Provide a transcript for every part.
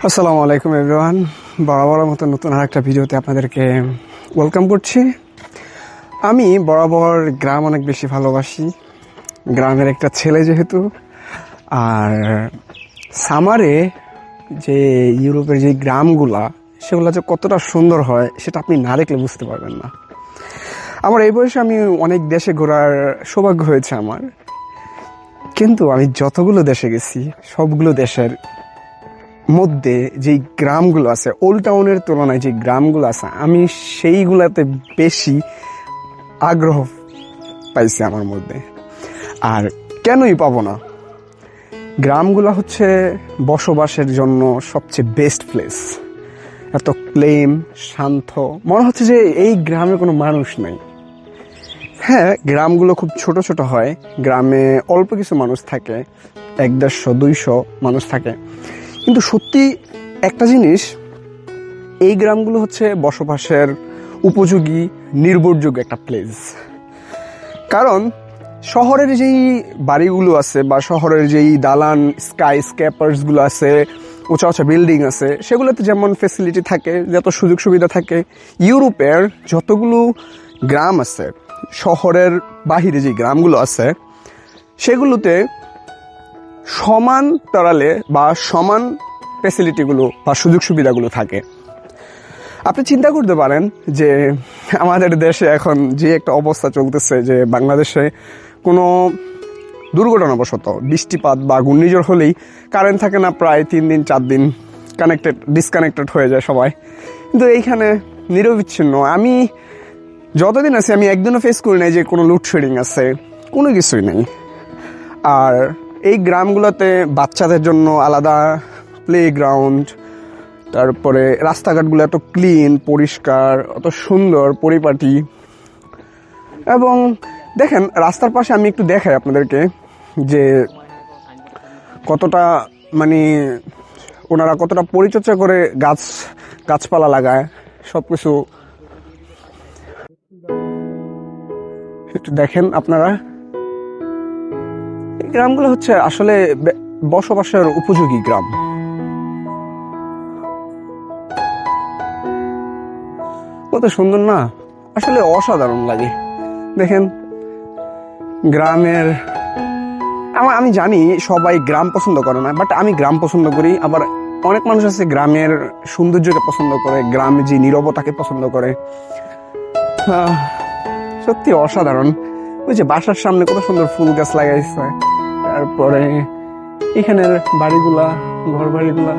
আসসালামু আলাইকুম এভরিওয়ান। বরাবর মতো নতুন আরেকটা ভিডিওতে আপনাদেরকে ওয়েলকাম করছি। আমি বরাবর গ্রাম অনেক বেশি ভালোবাসি, গ্রামের একটা ছেলে যেহেতু। আর সামারে যে ইউরোপের যে গ্রামগুলা সেগুলো যে কতটা সুন্দর হয় সেটা আপনি না দেখলে বুঝতে পারবেন না। আমার এই বয়সে আমি অনেক দেশে ঘোরার সৌভাগ্য হয়েছে আমার, কিন্তু আমি যতগুলো দেশে গেছি সবগুলো দেশের মধ্যে যেই গ্রামগুলো আছে, ওল্ড টাউনের তুলনায় যে গ্রামগুলো আছে, আমি সেইগুলাতে বেশি আগ্রহ পাইছি আমার মধ্যে। আর কেনই পাবো না, গ্রামগুলো হচ্ছে বসবাসের জন্য সবচেয়ে বেস্ট প্লেস। এত ক্লেম, শান্ত, মনে হচ্ছে যে এই গ্রামে কোনো মানুষ নেই। হ্যাঁ, গ্রামগুলো খুব ছোট ছোট হয়, গ্রামে অল্প কিছু মানুষ থাকে, 100-150-200 মানুষ থাকে, কিন্তু সত্যি একটা জিনিস, এই গ্রামগুলো হচ্ছে বসবাসের উপযোগী, নির্ভরযোগ্য একটা প্লেস। কারণ শহরের যেই বাড়িগুলো আছে বা শহরের যেই দালান স্কাই স্ক্যাপার্সগুলো আছে, উঁচা উঁচা বিল্ডিং আছে, সেগুলোতে যেমন ফেসিলিটি থাকে, যত সুযোগ সুবিধা থাকে, ইউরোপের যতগুলো গ্রাম আছে, শহরের বাহিরে যে গ্রামগুলো আছে, সেগুলোতে সমান তারালে বা সমান ফ্যাসিলিটিগুলো বা সুযোগ সুবিধাগুলো থাকে। আপনি চিন্তা করতে পারেন যে আমাদের দেশে এখন যে একটা অবস্থা চলতেছে, যে বাংলাদেশে কোনো দুর্ঘটনাবশত বৃষ্টিপাত বা ঘূর্ণিঝড় হলেই কারেন্ট থাকে না, প্রায় 3 দিন 4 দিন ডিসকানেক্টেড হয়ে যায় সবাই। কিন্তু এইখানে নিরবিচ্ছিন্ন, আমি যতদিন আছি আমি একদিনও ফেস করি নাই যে কোনো লোডশেডিং আছে, কোনো কিছুই নেই। আর এই গ্রামগুলোতে বাচ্চাদের জন্য আলাদা প্লেগ্রাউন্ড, তারপরে রাস্তাঘাটগুলো এত ক্লিন, পরিষ্কার, অত সুন্দর, পরিপাটি। এবং দেখেন রাস্তার পাশে আমি একটু দেখাই আপনাদেরকে যে কতটা মানে ওনারা কতটা পরিচর্যা করে গাছপালা লাগায়, সব কিছু একটু দেখেন আপনারা। এই গ্রামগুলো হচ্ছে আসলে বসবাসের উপযোগী গ্রাম। কত সুন্দর না, আসলে অসাধারণ লাগে। দেখেন গ্রামের, আমি জানি সবাই গ্রাম পছন্দ করে না, বাট আমি গ্রাম পছন্দ করি। আবার অনেক মানুষ আছে গ্রামের সৌন্দর্যকে পছন্দ করে, গ্রামে যে নীরবতাকে পছন্দ করে। সত্যি অসাধারণ। ওই যে বাসার সামনে কত সুন্দর ফুল গাছ লাগাইছে, তারপরে এখানের বাড়িগুলা, ঘর বাড়িগুলা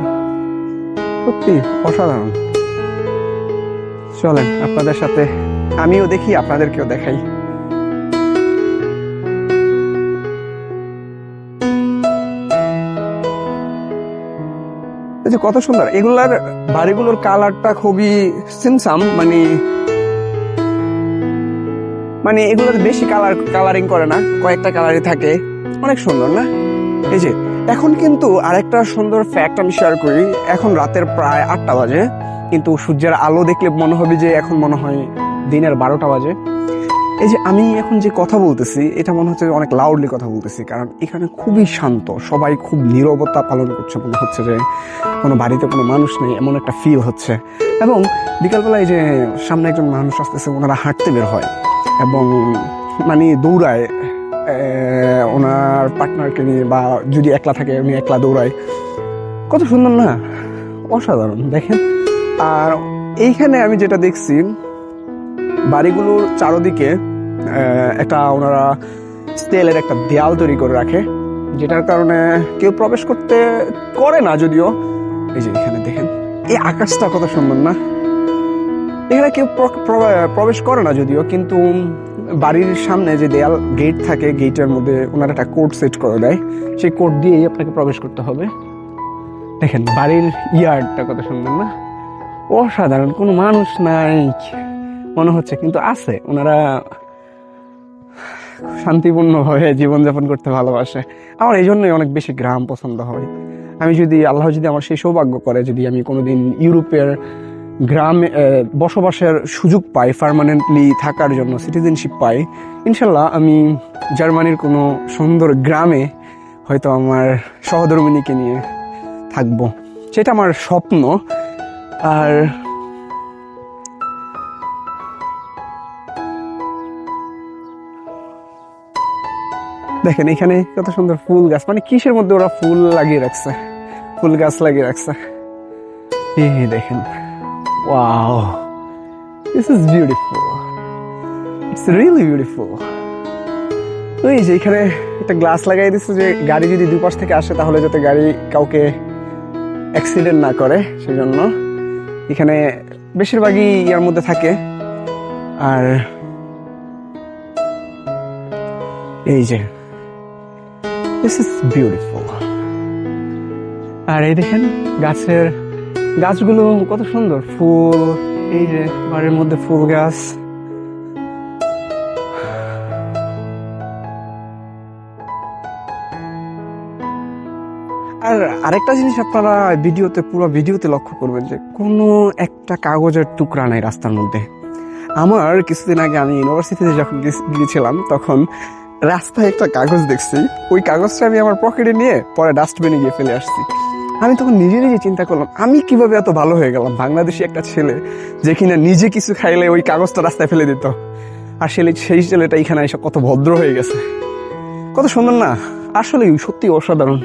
সত্যি অসাধারণ। চলেন আপনাদের সাথে আমিও দেখি, আপনাদেরকেও দেখাই। এই যে কত সুন্দর এগুলার বাড়িগুলোর কালারটা, খুবই সিমসাম, মানে এগুলোর বেশি কালারিং করে না, কয়েকটা কালারই থাকে, অনেক সুন্দর না? এই যে এখন কিন্তু আরেকটা সুন্দর ফ্যাক্ট আমি শেয়ার করি। এখন রাতের প্রায় 8টা বাজে, কিন্তু সূর্যের আলো দেখলে মনে হবে যে এখন মনে হয় দিনের 12টা বাজে। এই যে আমি এখন যে কথা বলতেছি, এটা মনে হচ্ছে অনেক লাউডলি কথা বলতেছি, কারণ এখানে খুবই শান্ত, সবাই খুব নীরবতা পালন করছে, মনে হচ্ছে যে কোনো বাড়িতে কোনো মানুষ নেই, এমন একটা ফিল হচ্ছে। এবং বিকালবেলায় যে সামনে একজন মানুষ আসতেছে, ওনারা হাঁটতে বের হয় এবং দৌড়ায় ওনার পার্টনারকে নিয়ে, বা যদি একলা থাকে উনি একলা দৌড়ায়। কত সুন্দর না, অসাধারণ। দেখেন, আর এইখানে আমি যেটা দেখছি, বাড়িগুলোর চারদিকে একটা ওনারা স্টিলের একটা দেয়াল তৈরি করে রাখে, যেটার কারণে কেউ প্রবেশ করতে করে না যদিও। এই যে এখানে দেখেন, এই আকাশটা কত সুন্দর না? এখানে কেউ প্রবেশ করে না যদিও, কিন্তু বাড়ির সামনে যে দেয়াল গেট থাকে, গেটের মধ্যে ওনারা একটা কোড সেট করে দেয়, সেই কোড দিয়েই আপনাকে প্রবেশ করতে হবে। দেখেন বাড়ির ইয়ার্ডটা কত সুন্দর না? অসাধারণ, কোনো মানুষ নাই মনে হচ্ছে, কিন্তু আছে। ওনারা শান্তিপূর্ণভাবে জীবনযাপন করতে ভালোবাসে। আমার এই জন্যই অনেক বেশি গ্রাম পছন্দ হয়। আল্লাহ যদি আমার সেই সৌভাগ্য করে, যদি আমি কোনোদিন ইউরোপের গ্রামে বসবাসের সুযোগ পাই, পার্মানেন্টলি থাকার জন্য সিটিজেনশিপ পাই, ইনশাল্লাহ আমি জার্মানির কোনো সুন্দর গ্রামে হয়তো আমার সহধর্মিণীকে নিয়ে থাকবো। সেটা আমার স্বপ্ন। আর দেখেন এখানে কত সুন্দর ফুল গাছ, মানে কিসের মধ্যে ওরা ফুল লাগিয়ে রাখছে, ফুল গাছ লাগিয়ে রাখছে। এই দেখেন, wow, this is beautiful, it's really beautiful. ওই যে এখানে একটা গ্লাস লাগাই দিচ্ছে যে গাড়ি যদি দুই পাশ থেকে আসে তাহলে যাতে গাড়ি কাউকে অ্যাক্সিডেন্ট না করে, সেই জন্য এখানে বেশিরভাগই ইয়ার মধ্যে থাকে। আর এই যে দিস ইজ বিউটিফুল। আর এই দেখেন গাছগুলো কত সুন্দর, ফুল, এই যে বাড়ির মধ্যে ফুল গাছ। আর আরেকটা জিনিস আপনারা পুরো ভিডিওতে লক্ষ্য করবেন যে কোনো একটা কাগজের টুকরা নাই রাস্তার মধ্যে। আমার কিছুদিন আগে আমি ইউনিভার্সিটিতে যখন গিয়েছিলাম তখন রাস্তায় একটা কাগজ দেখছি, ওই কাগজটা আমি আমার পকেটে নিয়ে পরে ডাস্টবিনে গিয়ে ফেলে আসছি। আমি তখন নিজে নিজে চিন্তা করলাম, আমি কিভাবে এত ভালো হয়ে গেলাম, বাংলাদেশি একটা ছেলে যে কিনা নিজে কিছু খাইলে ওই কাগজটা রাস্তায় ফেলে দিত, আর সেই ছেলেটা এখানে এসে কত ভদ্র হয়ে গেছে। কত সুন্দর না, আসলে সত্যি অসাধারণ।